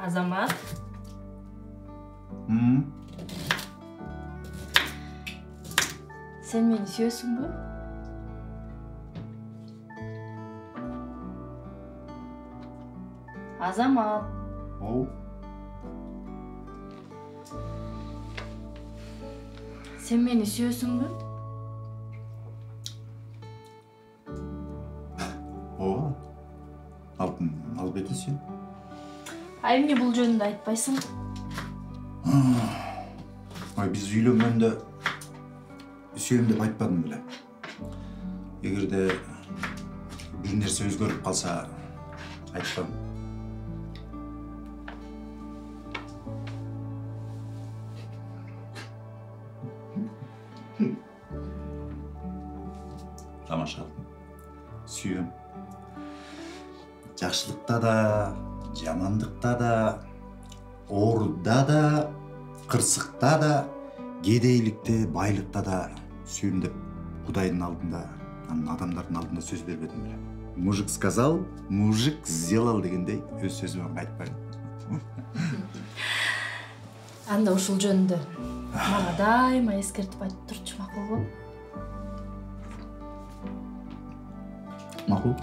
Азамат. Sen meni suyuyorsun bu? Azamat. Оу. Sen beni suyuyorsun bu? Ооба. Алып кетесің. Ай эмне бул жөнүндө айтпайсың? Ай биз үйлөнгөндө сүйөм деп айтпадым беле. Эгерде бир нерсе өзгөрүп калса айтпам. Тамаша. Сүйөм. Жакшылыкта да, жамандыкта да, ооруда да, кырсыкта да, кедейликте, байлыкта да сүйөм деп Кудайдын алдында, адамдардын алдында сөз бербедим беле. Мужик сказал, мужик сделал дегендей өз сөзүмө айтпайм. Анда ушул жөнүндө мага дайыма эскертип айтып турчу, макулбу? Макул.